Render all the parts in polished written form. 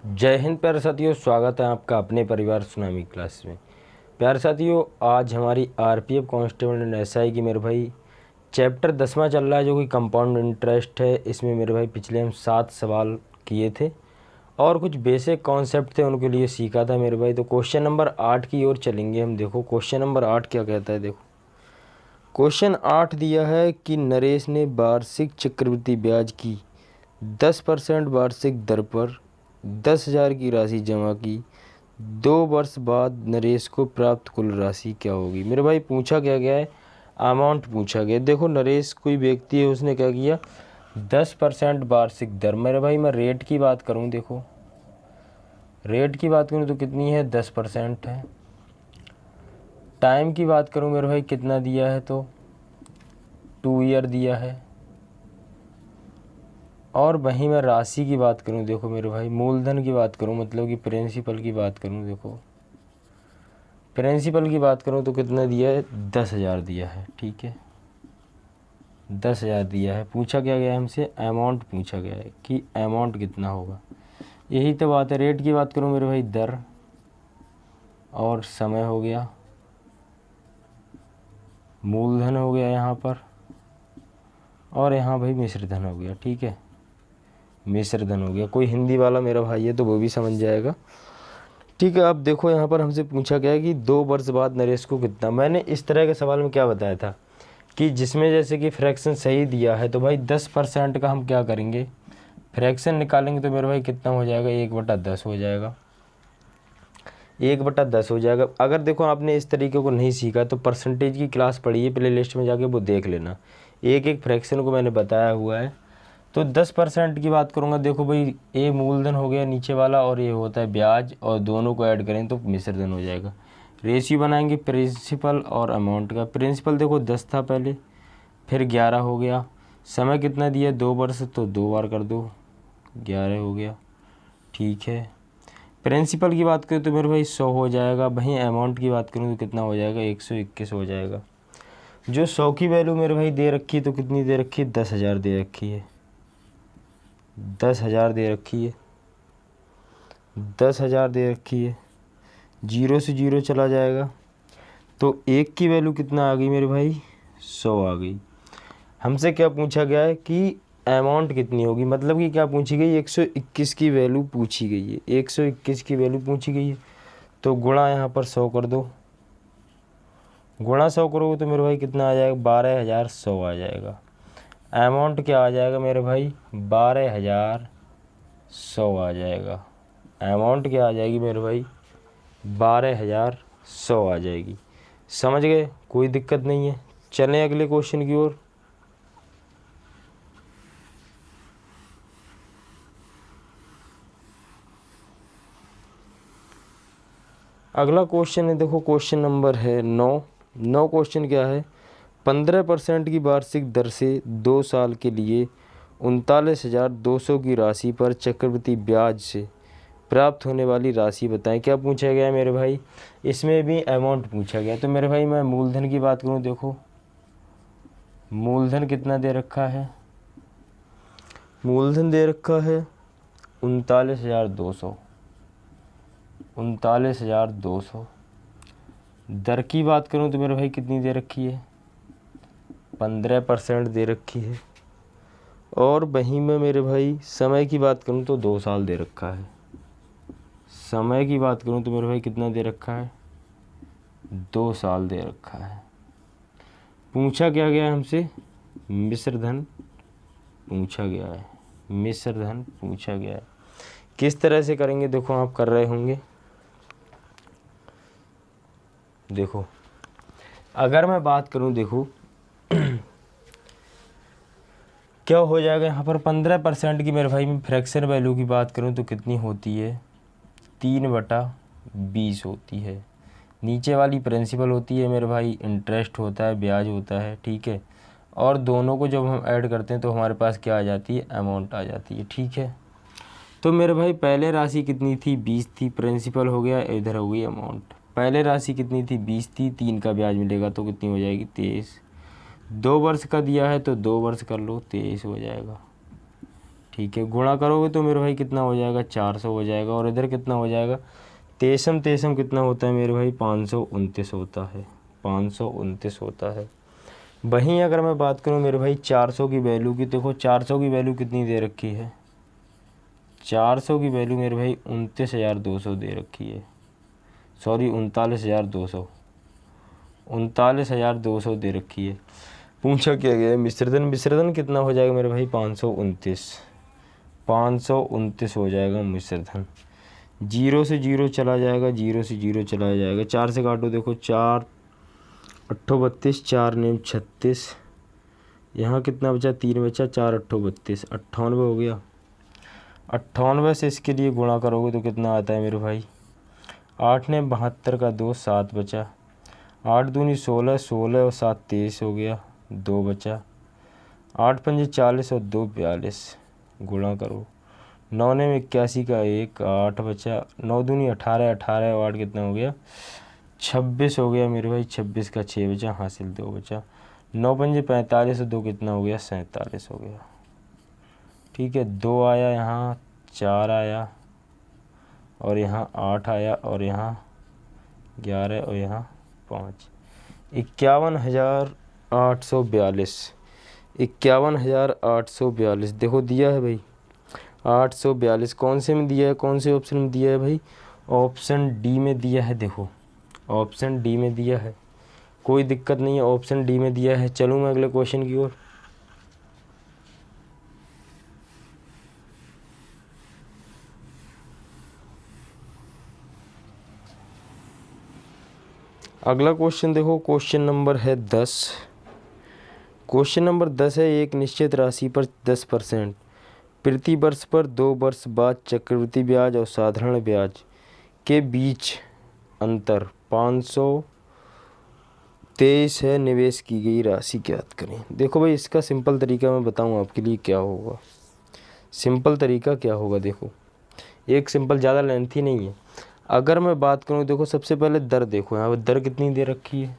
जय हिंद प्यारे साथियों, स्वागत है आपका अपने परिवार सुनामी क्लास में। प्यारे साथियों, आज हमारी आरपीएफ कांस्टेबल एंड एसआई की मेरे भाई चैप्टर 10वां चल रहा है, जो कि कंपाउंड इंटरेस्ट है। इसमें मेरे भाई पिछले हम 7 सवाल किए थे और कुछ बेसिक कॉन्सेप्ट थे, उनके लिए सीखा था मेरे भाई। तो क्वेश्चन नंबर 8 की ओर चलेंगे हम। देखो क्वेश्चन नंबर 8 क्या कहता है। देखो क्वेश्चन 8 दिया है कि नरेश ने वार्षिक चक्रवृद्धि ब्याज की 10% वार्षिक दर पर 10,000 की राशि जमा की। 2 वर्ष बाद नरेश को प्राप्त कुल राशि क्या होगी। मेरे भाई पूछा क्या गया है, अमाउंट पूछा गया। देखो नरेश कोई व्यक्ति है, उसने क्या किया 10% वार्षिक दर। मेरे भाई मैं रेट की बात करूं, देखो रेट की बात करूं तो कितनी है 10% है। टाइम की बात करूं मेरे भाई कितना दिया है, तो 2 ईयर दिया है। और वहीं मैं राशि की बात करूं, देखो मेरे भाई मूलधन की बात करूं, मतलब कि प्रिंसिपल की बात करूं। देखो प्रिंसिपल की बात करूं तो कितना दिया है 10,000 दिया है। ठीक है 10,000 दिया है। पूछा क्या गया है हमसे, अमाउंट पूछा गया है कि अमाउंट कितना होगा। यही तो बात है। रेट की बात करूं मेरे भाई दर, और समय हो गया, मूलधन हो गया यहाँ पर, और यहाँ भाई मिश्र धन हो गया। ठीक है मिश्र धन हो गया। कोई हिंदी वाला मेरा भाई है तो वो भी समझ जाएगा। ठीक है, अब देखो यहाँ पर हमसे पूछा गया है कि 2 वर्ष बाद नरेश को कितना। मैंने इस तरह के सवाल में क्या बताया था कि जिसमें जैसे कि फ्रैक्शन सही दिया है तो भाई 10% का हम क्या करेंगे, फ्रैक्शन निकालेंगे। तो मेरे भाई कितना हो जाएगा, 1/10 हो जाएगा। 1/10 हो जाएगा। अगर देखो आपने इस तरीके को नहीं सीखा तो परसेंटेज की क्लास पढ़ी है, प्ले लिस्ट में जाके वो देख लेना। एक एक फ्रैक्शन को मैंने बताया हुआ है। तो 10% की बात करूँगा। देखो भाई ए मूलधन हो गया नीचे वाला, और ये होता है ब्याज, और दोनों को ऐड करें तो मिश्रधन हो जाएगा। रेशियो बनाएंगे प्रिंसिपल और अमाउंट का। प्रिंसिपल देखो 10 था पहले, फिर 11 हो गया। समय कितना दिया 2 वर्ष, तो 2 बार कर दो, 11 हो गया। ठीक है प्रिंसिपल की बात करें तो मेरे भाई 100 हो जाएगा। वहीं अमाउंट की बात करूँ तो कितना हो जाएगा, 121 हो जाएगा। जो 100 की वैल्यू मेरे भाई दे रखी है तो कितनी दे रखी है, 10,000 दे रखी है। 10,000 दे रखी है, 10,000 दे रखी है। 0 से 0 चला जाएगा तो 1 की वैल्यू कितना आ गई मेरे भाई, 100 आ गई। हमसे क्या पूछा गया है कि अमाउंट कितनी होगी, मतलब कि क्या पूछी गई, 121 की वैल्यू पूछी गई है। 121 की वैल्यू पूछी गई है तो गुणा यहाँ पर 100 कर दो। गुणा 100 करोगे तो मेरे भाई कितना आ जाएगा, 12,100 आ जाएगा। अमाउंट क्या आ जाएगा मेरे भाई, 12,100 आ जाएगा। अमाउंट क्या आ जाएगी मेरे भाई, 12,100 आ जाएगी। समझ गए, कोई दिक्कत नहीं है। चलें अगले क्वेश्चन की ओर। अगला क्वेश्चन है, देखो क्वेश्चन नंबर है 9 क्वेश्चन क्या है, 15% की वार्षिक दर से 2 साल के लिए 39,200 की राशि पर चक्रवृद्धि ब्याज से प्राप्त होने वाली राशि बताएं। क्या पूछा गया है मेरे भाई, इसमें भी अमाउंट पूछा गया। तो मेरे भाई मैं मूलधन की बात करूं, देखो मूलधन कितना दे रखा है, मूलधन दे रखा है 39,200। 39,200। दर की बात करूं तो मेरे भाई कितनी दे रखी है, 15% दे रखी है। और वहीं में मेरे भाई समय की बात करूं तो 2 साल दे रखा है। समय की बात करूं तो मेरे भाई कितना दे रखा है, 2 साल दे रखा है। पूछा क्या गया है हमसे, मिश्रधन पूछा गया है। मिश्रधन पूछा गया है। किस तरह से करेंगे, देखो आप कर रहे होंगे। देखो अगर मैं बात करूं, देखो क्या हो जाएगा यहाँ पर, 15% की मेरे भाई में फ्रैक्शन वैल्यू की बात करूँ तो कितनी होती है, 3/20 होती है। नीचे वाली प्रिंसिपल होती है मेरे भाई, इंटरेस्ट होता है, ब्याज होता है। ठीक है और दोनों को जब हम ऐड करते हैं तो हमारे पास क्या आ जाती है, अमाउंट आ जाती है। ठीक है तो मेरे भाई पहले राशि कितनी थी, 20 थी। प्रिंसिपल हो गया, इधर हो गई अमाउंट। पहले राशि कितनी थी, 20 थी। 3 का ब्याज मिलेगा तो कितनी हो जाएगी, 23। 2 वर्ष का दिया है तो 2 वर्ष कर लो, 23 हो जाएगा। ठीक है, गुणा करोगे तो मेरे भाई कितना हो जाएगा, 400 हो जाएगा। और इधर कितना हो जाएगा, तेसम तेसम कितना होता है मेरे भाई, 529 होता है, 529 होता है। वहीं अगर मैं बात करूं मेरे भाई 400 की वैल्यू की, देखो 400 की वैल्यू कितनी दे रखी है, 400 की वैल्यू मेरे भाई 29,200 दे रखी है, सॉरी 39,200, 39,200 दे रखी है। पूछा क्या गया है, मिश्रधन, मिश्रधन कितना हो जाएगा मेरे भाई, 529, 529 हो जाएगा मिश्रधन। जीरो से जीरो चला जाएगा, जीरो से जीरो चला जाएगा, 4 से काटो, देखो 4 अट्ठो 32, 4 नेम 36, यहाँ कितना बचा, 3 बचा, 4 अट्ठो 32, 98 हो गया। 98 से इसके लिए गुणा करोगे तो कितना आता है मेरे भाई, 8 ने 72 का 2, 7 बचा, 8 दूनी 16, 16 और 7 23 हो गया, 2 बचा, 8 पंजे 40 और 2 42, गुणा करो, 9 ने 81 का 1, 8 बचा, 9 दूनी 18, 18 और 8 कितना हो गया, 26 हो गया मेरे भाई, 26 का 6 बचा, हासिल 2 बचा, 9 पंजे 45 और 2 कितना हो गया, 47 हो गया। ठीक है, 2 आया, यहाँ 4 आया, और यहाँ 8 आया, और यहाँ 11 और यहाँ 5, 51,842, 51,842 देखो दिया है भाई, 842 कौन से में दिया है, कौन से ऑप्शन में दिया है भाई, ऑप्शन डी में दिया है। देखो ऑप्शन डी में दिया है, कोई दिक्कत नहीं है, ऑप्शन डी में दिया है। चलूँ मैं अगले क्वेश्चन की ओर। अगला क्वेश्चन देखो, क्वेश्चन नंबर है 10। क्वेश्चन नंबर 10 है, एक निश्चित राशि पर 10% प्रति वर्ष पर 2 वर्ष बाद चक्रवृद्धि ब्याज और साधारण ब्याज के बीच अंतर 523 है, निवेश की गई राशि ज्ञात करें। देखो भाई, इसका सिंपल तरीका मैं बताऊं आपके लिए क्या होगा, सिंपल तरीका क्या होगा। देखो एक सिंपल, ज़्यादा लेंथी नहीं है। अगर मैं बात करूं, देखो सबसे पहले दर देखो, यहाँ पर दर कितनी दे रखी है,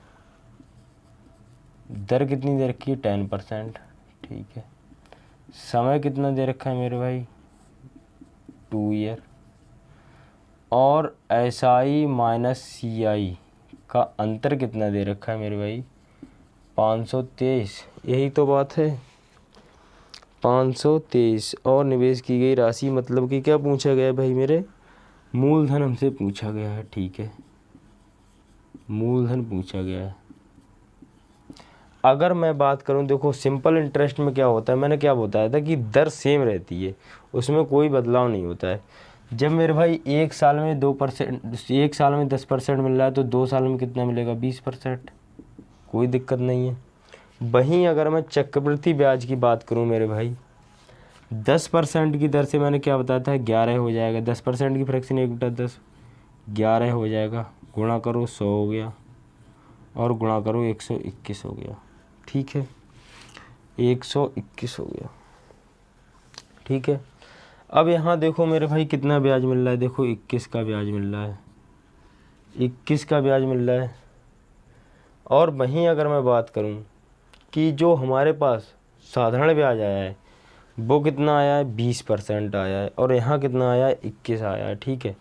दर कितनी दे रखी है, 10%। ठीक है, समय कितना दे रखा है मेरे भाई, 2 ईयर, और SI माइनस CI का अंतर कितना दे रखा है मेरे भाई, 523। यही तो बात है, 523। और निवेश की गई राशि मतलब कि क्या पूछा गया है भाई, मेरे मूलधन हमसे पूछा गया है। ठीक है, मूलधन पूछा गया है। अगर मैं बात करूं, देखो सिंपल इंटरेस्ट में क्या होता है, मैंने क्या बताया था कि दर सेम रहती है, उसमें कोई बदलाव नहीं होता है। जब मेरे भाई एक साल में 2%, एक साल में 10% मिल रहा है, तो 2 साल में कितना मिलेगा, 20%, कोई दिक्कत नहीं है। वहीं अगर मैं चक्रवृद्धि ब्याज की बात करूं मेरे भाई, 10% की दर से मैंने क्या बताया था, 11 हो जाएगा, 10% की फ्रैक्शन 1/10, 11 हो जाएगा, गुणा करो 100 हो गया, और गुणा करो 121 हो गया। ठीक है, 121 हो गया। ठीक है, अब यहाँ देखो मेरे भाई कितना ब्याज मिल रहा है, देखो 21 का ब्याज मिल रहा है, 21 का ब्याज मिल रहा है। और वहीं अगर मैं बात करूँ कि जो हमारे पास साधारण ब्याज आया है वो कितना आया है, 20% आया है, और यहाँ कितना आया है, 21 आया है। ठीक है,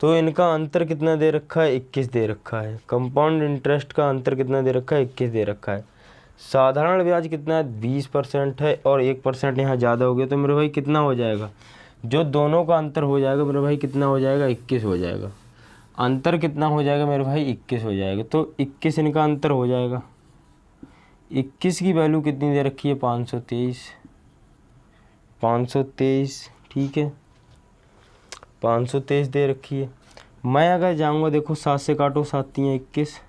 तो इनका अंतर कितना दे रखा है, 21 दे रखा है। कंपाउंड इंटरेस्ट का अंतर कितना दे रखा है, 21 दे रखा है। साधारण ब्याज कितना है, 20% है, और 1% यहाँ ज़्यादा हो गया, तो मेरे भाई कितना हो जाएगा, जो दोनों का अंतर हो जाएगा मेरे भाई कितना हो जाएगा, 21 हो जाएगा। अंतर कितना हो जाएगा मेरे भाई, 21 हो जाएगा। तो 21 इनका अंतर हो जाएगा। 21 की वैल्यू कितनी दे रखी है, 523, 523। ठीक है, 523 दे रखी है। मैं अगर जाऊंगा, देखो 7 से काटो, 7 3 21,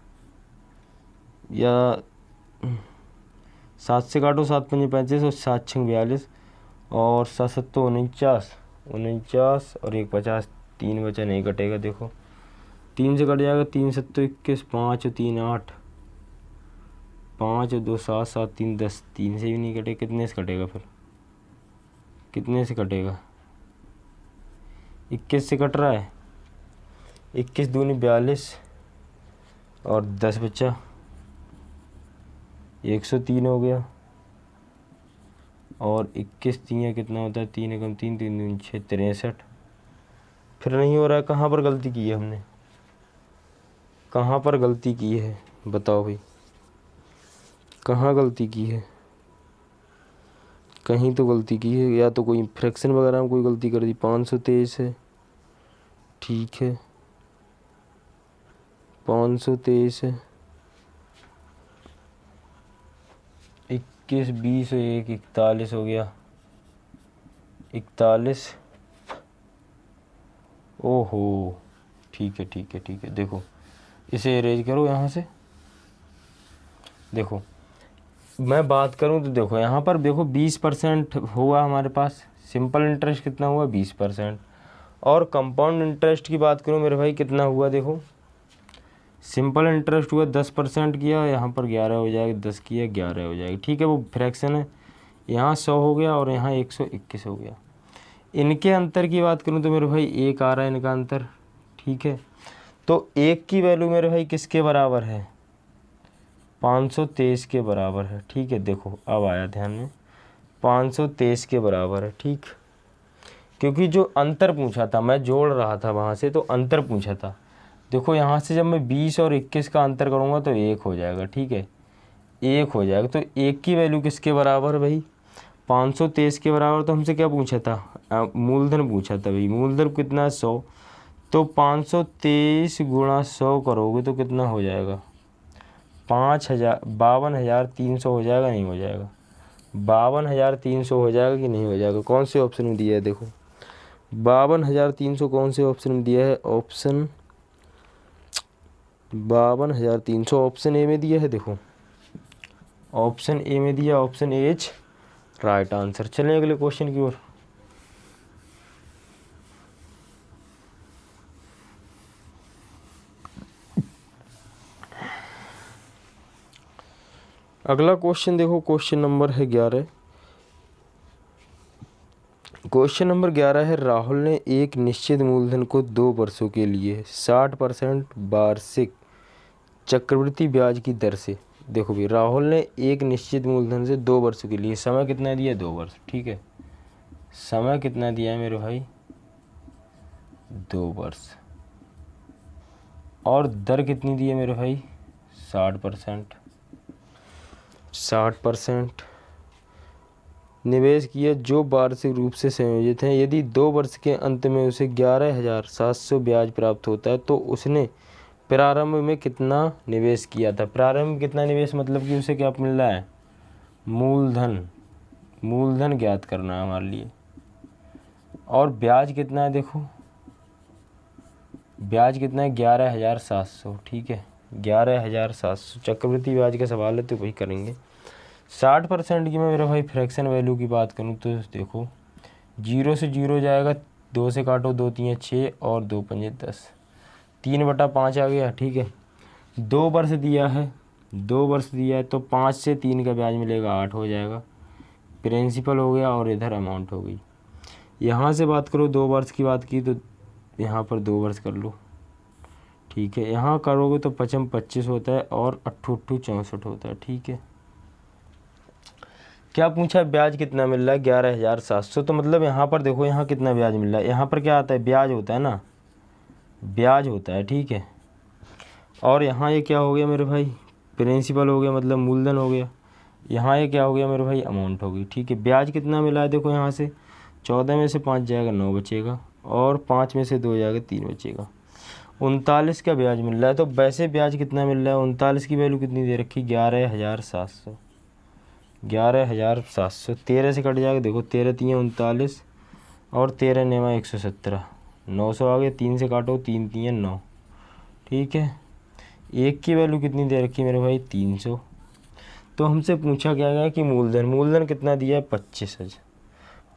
या 7 से काटो, 7 5 35 और 7 6 42, और 7 7 49, 49 और 1 50, 3 बचा, नहीं कटेगा। देखो 3 से कट जाएगा, 3 7 21, 5 और 3 8, 5 और 2 7, 7 3 10, 3 से भी नहीं कटेगा। कितने से कटेगा फिर, कितने से कटेगा, 21 से कट रहा है, 21 दूनी 42, और 10 बचा, 103 हो गया, और 21 तियाँ कितना होता है, 3 एकम 3, 3 दूनी 6, 63। फिर नहीं हो रहा है, कहाँ पर गलती की है हमने, कहाँ पर गलती की है बताओ भाई, कहाँ गलती की है, कहीं तो गलती की है, या तो कोई फ्रैक्शन वगैरह में कोई गलती कर दी। 523 है, ठीक है, 523 है, 21, 20, 1, 41 हो गया, 41। ओहो, ठीक है ठीक है ठीक है। देखो इसे अरेंज करो यहाँ से। देखो मैं बात करूँ तो देखो यहाँ पर देखो 20% हुआ हमारे पास, सिंपल इंटरेस्ट कितना हुआ 20%। और कंपाउंड इंटरेस्ट की बात करूँ मेरे भाई कितना हुआ, देखो सिंपल इंटरेस्ट हुआ 10% किया, यहाँ पर 11 हो जाएगा, 10 किया 11 हो जाएगा, ठीक है, वो फ्रैक्शन है। यहाँ 100 हो गया और यहाँ 121 हो गया। इनके अंतर की बात करूँ तो मेरे भाई 1 आ रहा है इनका अंतर, ठीक है। तो 1 की वैल्यू मेरे भाई किसके बराबर है, 523 के बराबर है, ठीक है। देखो अब आया ध्यान में, 523 के बराबर है, ठीक। क्योंकि जो अंतर पूछा था, मैं जोड़ रहा था वहाँ से, तो अंतर पूछा था। देखो यहाँ से जब मैं 20 और 21 का अंतर करूँगा तो 1 हो जाएगा, ठीक है, 1 हो जाएगा। तो 1 की वैल्यू किसके बराबर है भाई, 523 के बराबर। तो हमसे क्या पूछा था, मूलधन पूछा था भाई, मूलधन कितना है 100। तो 523 गुणा 100 करोगे तो कितना हो जाएगा, 52,300 हो जाएगा, नहीं हो जाएगा, 52,300 हो जाएगा कि नहीं हो जाएगा। कौन से ऑप्शन में दिया है, देखो 52,300 कौन से ऑप्शन में दिया है, ऑप्शन 52,300 ऑप्शन ए में दिया है। देखो ऑप्शन ए में दिया, option A is right answer. चलें अगले क्वेश्चन की ओर। अगला क्वेश्चन देखो, क्वेश्चन नंबर है 11। क्वेश्चन नंबर 11 है, राहुल ने एक निश्चित मूलधन को 2 वर्षों के लिए 60% वार्षिक चक्रवृद्धि ब्याज की दर से, देखो भाई राहुल ने एक निश्चित मूलधन से 2 वर्षों के लिए, समय कितना दिया 2 वर्ष, ठीक है, समय कितना दिया है मेरे भाई 2 वर्ष, और दर कितनी दी है मेरे भाई 60%। 60% निवेश किया जो वार्षिक रूप से संयोजित हैं। यदि 2 वर्ष के अंत में उसे 11,700 ब्याज प्राप्त होता है तो उसने प्रारंभ में कितना निवेश किया था। प्रारंभ में कितना निवेश मतलब कि उसे क्या मिल रहा है, मूलधन, मूलधन ज्ञात करना है हमारे लिए। और ब्याज कितना है, देखो ब्याज कितना है 11,700, ठीक है, 11,700 चक्रवृद्धि ब्याज का सवाल है तो वही करेंगे। 60% की मैं मेरा भाई फ्रैक्शन वैल्यू की बात करूँ तो देखो 0 से 0 जाएगा, 2 से काटो 2 3 6 और 2 5 10, 3/5 आ गया, ठीक है। 2 वर्ष दिया है, 2 वर्ष दिया है तो 5 से 3 का ब्याज मिलेगा, 8 हो जाएगा, प्रिंसिपल हो गया और इधर अमाउंट हो गई। यहाँ से बात करो 2 वर्ष की बात की तो यहाँ पर 2 वर्ष कर लो, ठीक है। यहाँ करोगे तो 5 25 होता है और 8 64 होता है, ठीक है। क्या पूछा, ब्याज कितना मिल रहा है 11,700। तो मतलब यहाँ पर देखो यहाँ कितना ब्याज मिल रहा है, यहाँ पर क्या आता है ब्याज होता है ना, ब्याज होता है, ठीक है। और यहाँ ये क्या हो गया मेरे भाई, प्रिंसिपल हो गया मतलब मूलधन हो गया। यहाँ ये क्या हो गया मेरे भाई, अमाउंट हो गई, ठीक है। ब्याज कितना मिला है, देखो यहाँ से 14 में से 5 जाएगा 9 बचेगा, और 5 में से 2 जाएगा 3 बचेगा, 39 का ब्याज मिल रहा है। तो वैसे ब्याज कितना मिल रहा है, 39 की वैल्यू कितनी दे रखी, 11,700, 11,700, 13 से कट जाएगा, देखो 13 3 39 और 13 9 117, 900 आ गया, 3 से काटो 3 3 9, ठीक है। 1 की वैल्यू कितनी दे रखी मेरे भाई 300। तो हमसे पूछा क्या गया कि मूलधन, मूलधन कितना दिया है 25,000,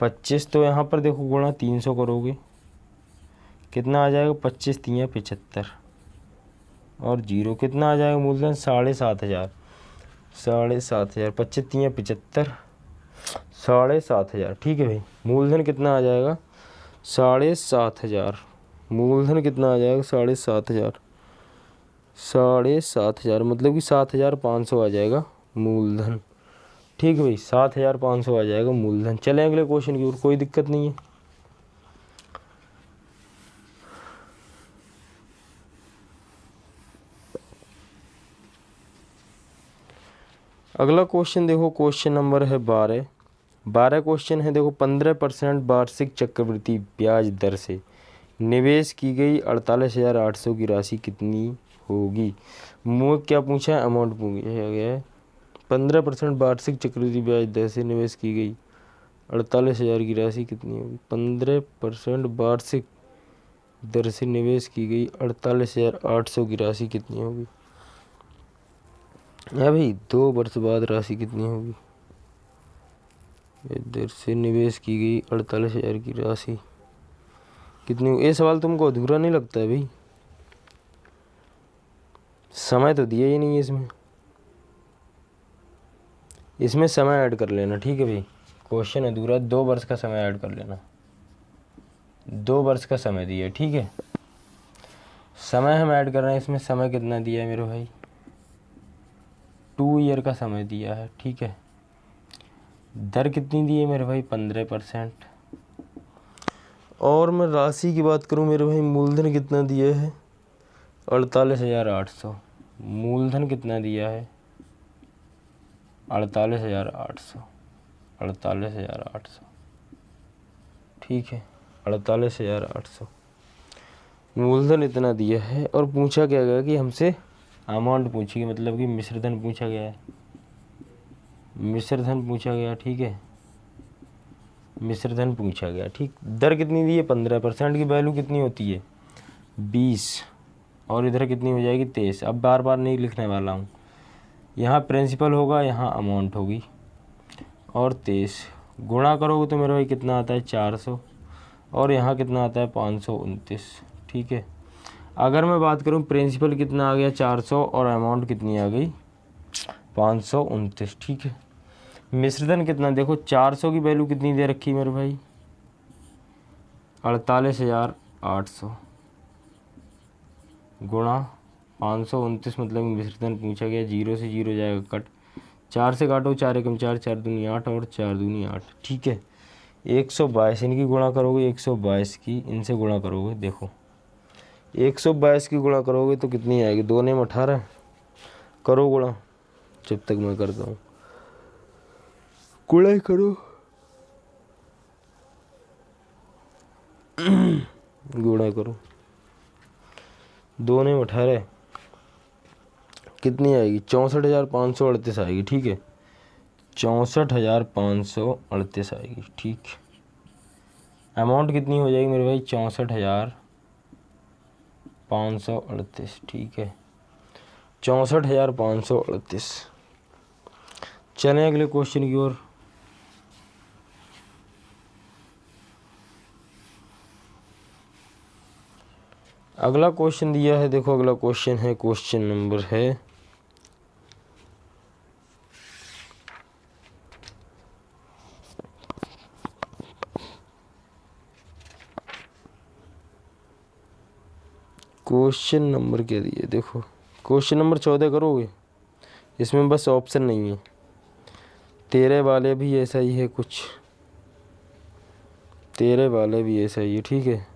25। तो यहाँ पर देखो गुणा 300 करोगे कितना आ जाएगा, 25 3 75 और 0 कितना आ जाएगा मूलधन 7,500, 7,500, 25 3 75, 7,500, ठीक है भाई। मूलधन कितना आ जाएगा 7,500, मूलधन कितना आ जाएगा 7,500, 7,500 मतलब कि 7,500 आ जाएगा मूलधन। ठीक है भाई, 7,500 आ जाएगा मूलधन। चलें अगले क्वेश्चन की ओर, कोई दिक्कत नहीं है। अगला क्वेश्चन देखो, क्वेश्चन नंबर है 12 क्वेश्चन है देखो। 15% वार्षिक चक्रवृद्धि ब्याज दर से निवेश की गई 48,800 की राशि कितनी होगी। मुझे क्या पूछा है, अमाउंट पूछा गया है। 15% वार्षिक चक्रवृद्धि ब्याज दर से निवेश की गई 48,000 की राशि कितनी होगी। 15% वार्षिक दर से निवेश की गई 48,800 की राशि कितनी होगी। है भाई, 2 वर्ष बाद राशि कितनी होगी। दर से निवेश की गई 48,000 की राशि कितनी होगी। ये सवाल तुमको अधूरा नहीं लगता है भाई, समय तो दिया ही नहीं है इसमें समय ऐड कर लेना, ठीक है भाई। क्वेश्चन अधूरा, 2 वर्ष का समय ऐड कर लेना। 2 वर्ष का समय दिया है, ठीक है। समय हम ऐड कर रहे हैं इसमें। समय कितना दिया है मेरे भाई, 2 ईयर का समय दिया है, ठीक है। दर कितनी दी है मेरे भाई, 15%। और मैं राशि की बात करूं मेरे भाई, मूलधन कितना दिया है, 48,800। मूलधन कितना दिया है, 48,800। 48,800, ठीक है। 48,800 मूलधन इतना दिया है। और पूछा क्या गया कि हमसे अमाउंट पूछी गई, मतलब कि मिश्रधन पूछा गया है। मिश्रधन पूछा गया, ठीक है। मिश्रधन पूछा गया, ठीक। दर कितनी दी है, 15%। की वैल्यू कितनी होती है, 20। और इधर कितनी हो जाएगी, 23। अब बार बार नहीं लिखने वाला हूँ। यहाँ प्रिंसिपल होगा, यहाँ अमाउंट होगी, और 23 गुणा करोगे तो मेरे भाई कितना आता है, 400। और यहाँ कितना आता है, 529, ठीक है। अगर मैं बात करूँ प्रिंसिपल कितना आ गया, 400, और अमाउंट कितनी आ गई, 529, ठीक है। मिश्रधन कितना, देखो 400 की वैल्यू कितनी दे रखी मेरे भाई, 48,800 गुणा 529, मतलब मिश्रधन पूछा गया। 0 से 0 जाएगा कट, 4 से काटो, 4 एकम 4, 4 दूनी 8, और 4 दूनी 8, ठीक है। 122 इनकी गुणा करोगे, 122 की इनसे गुणा करोगे, देखो 122 की गुणा करोगे तो कितनी आएगी, 2 ने 18, करो गुणा। जब तक मैं करता हूँ, गुणा करो, गुणा करो। 2 ने 18 कितनी आएगी, 64,538 आएगी, ठीक है। 64,538 आएगी, ठीक। अमाउंट कितनी हो जाएगी मेरे भाई, 64,538, ठीक है। 64,538। चलें अगले क्वेश्चन की ओर। अगला क्वेश्चन दिया है देखो, अगला क्वेश्चन है, क्वेश्चन नंबर है क्वेश्चन नंबर क्या दिया, देखो क्वेश्चन नंबर 14 करोगे। इसमें बस ऑप्शन नहीं है, 13 वाले भी ऐसा ही है कुछ, 13 वाले भी ऐसा ही है, ठीक है।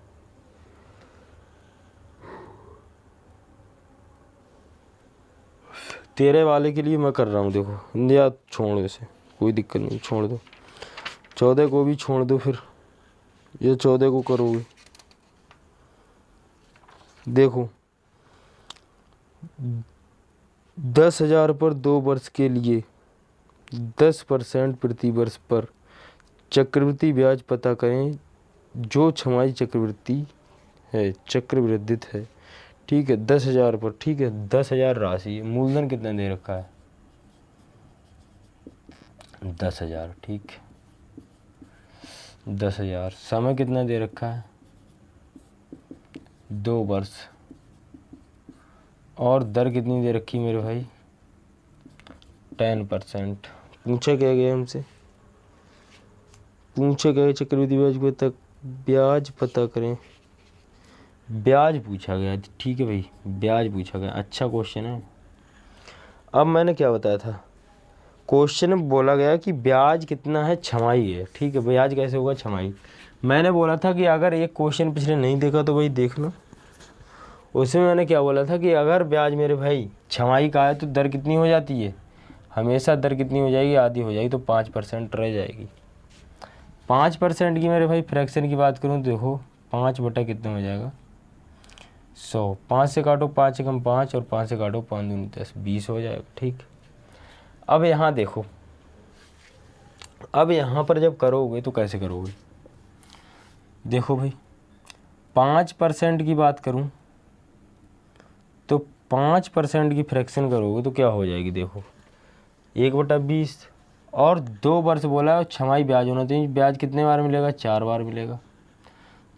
तेरे वाले के लिए मैं कर रहा हूँ, देखो या छोड़ इसे, कोई दिक्कत नहीं, छोड़ दो। 14 को भी छोड़ दो, फिर ये 14 को करोगे। देखो 10,000 पर 2 वर्ष के लिए 10% प्रति वर्ष पर चक्रवृद्धि ब्याज पता करें जो छमाही चक्रवृद्धि है, चक्रवृद्धित है, ठीक है। 10,000 पर, ठीक है। 10,000 राशि, मूलधन कितना दे रखा है, 10,000, ठीक। 10,000, समय कितना दे रखा है, 2 वर्ष, और दर कितनी दे रखी मेरे भाई, 10%। पूछा क्या गया हमसे, पूछा गया चक्रवृद्धि ब्याज पता करें, ब्याज पूछा गया, ठीक है भाई, ब्याज पूछा गया। अच्छा क्वेश्चन है। अब मैंने क्या बताया था, क्वेश्चन में बोला गया कि ब्याज कितना है, छमाही है। ठीक है, ब्याज कैसे होगा, छमाही। मैंने बोला था कि अगर एक क्वेश्चन पिछले नहीं देखा तो भाई देख लो। उसमें मैंने क्या बोला था कि अगर ब्याज मेरे भाई छमाही का है तो दर कितनी हो जाती है, हमेशा दर कितनी हो जाएगी, आधी हो जाएगी, तो 5% रह जाएगी। 5% की मेरे भाई फ्रैक्शन की बात करूँ तो देखो 5 बटा कितना हो जाएगा, 100। 5 से काटो 5 एकम 5 और 5 से काटो 5 दूनी 10, 20 हो जाएगा। ठीक, अब यहाँ देखो, अब यहाँ पर जब करोगे तो कैसे करोगे, देखो भाई 5% की बात करूँ तो 5% की फ्रैक्शन करोगे तो क्या हो जाएगी, देखो 1/20 और 2 वर्ष बोला है, छमाही ब्याज होना चाहिए। ब्याज कितने बार मिलेगा, 4 बार मिलेगा,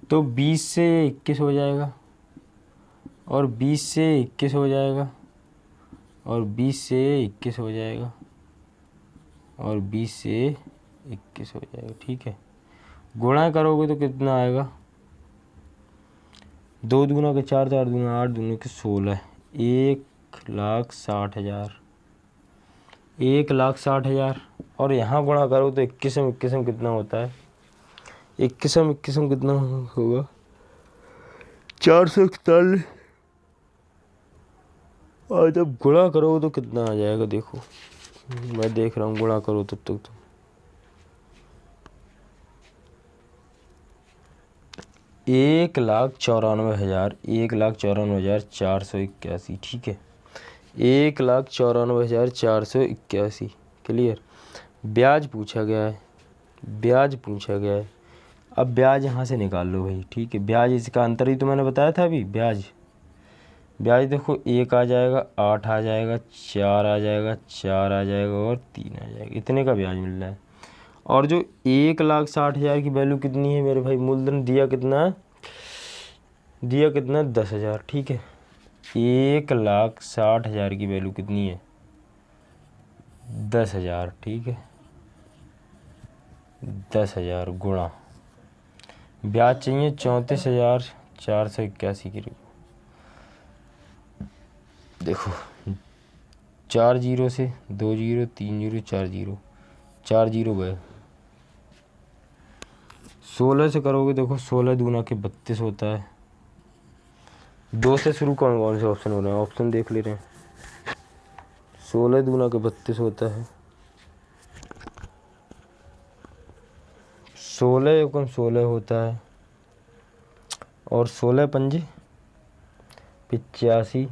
तो 20 से 21 हो जाएगा और 20 से 21 हो जाएगा और 20 से 21 हो जाएगा और 20 से 21 हो जाएगा। ठीक है, गुणा करोगे तो कितना आएगा, 2 दूना के 4, 4 दूना 8, दूना के 16, 1,60,000, 1,60,000। और यहाँ गुणा करो तो 21 में कितना होता है, 21 में कितना होगा, 441। और जब गुणा करो तो कितना आ जाएगा, देखो मैं देख रहा हूँ, गुणा करो तब तक तो 1,94,000, 1,94,481। ठीक है, 1,94,481। क्लियर। ब्याज पूछा गया है, ब्याज पूछा गया है। अब ब्याज यहाँ से निकाल लो भाई। ठीक है, ब्याज इसका अंतर ही तो मैंने बताया था अभी। ब्याज देखो 1 आ जाएगा, 8 आ जाएगा, 4 आ जाएगा, 4 आ जाएगा और 3 आ जाएगा। इतने का ब्याज मिल रहा है। और जो 1,60,000 की वैल्यू कितनी है मेरे भाई, मूलधन दिया कितना है, 10,000। ठीक है, 1,60,000 की वैल्यू कितनी है, 10,000। ठीक है, 10,000 गुणा ब्याज चाहिए 34,481 की। देखो 4 जीरो से 2 जीरो 3 जीरो 4 जीरो 4 जीरो गए। 16 से करोगे, देखो 16 दूना के 32 होता है। 2 से शुरू कौन कौन से ऑप्शन हो रहे हैं, ऑप्शन देख ले रहे हैं। 16 दूना के 32 होता है, 16 एकम 16 होता है और 16 पंजे 85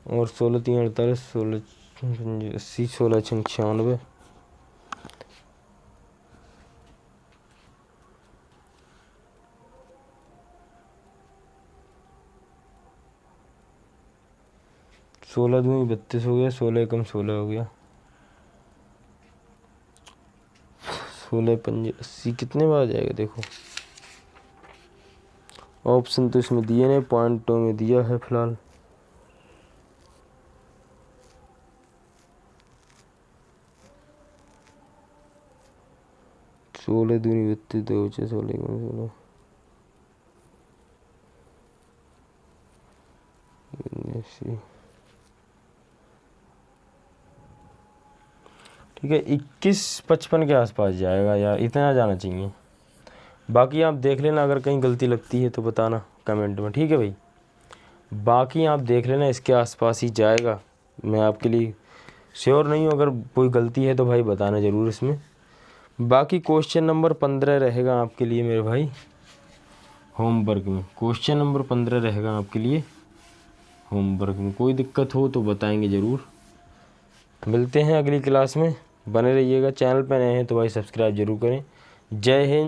और 16 3 48, 16 80, 16 6 96। सोलह दूनी 32 हो गया, 16 एकम 16 हो गया, 16 पंजे 80। कितने बार आ जाएगा, देखो ऑप्शन तो इसमें दिए नहीं, पॉइंटों में दिया है फिलहाल। सोलह दूनी 32, 2 6 16 16 ठीक है, 21-55 के आसपास जाएगा यार, इतना जाना चाहिए। बाकी आप देख लेना, अगर कहीं गलती लगती है तो बताना कमेंट में। ठीक है भाई, बाकी आप देख लेना, इसके आसपास ही जाएगा। मैं आपके लिए श्योर नहीं हूँ, अगर कोई गलती है तो भाई बताना ज़रूर इसमें। बाकी क्वेश्चन नंबर 15 रहेगा आपके लिए मेरे भाई होमवर्क में। क्वेश्चन नंबर 15 रहेगा आपके लिए होमवर्क में। कोई दिक्कत हो तो बताएंगे ज़रूर। मिलते हैं अगली क्लास में, बने रहिएगा। चैनल पर नए हैं तो भाई सब्सक्राइब जरूर करें। जय हिंद।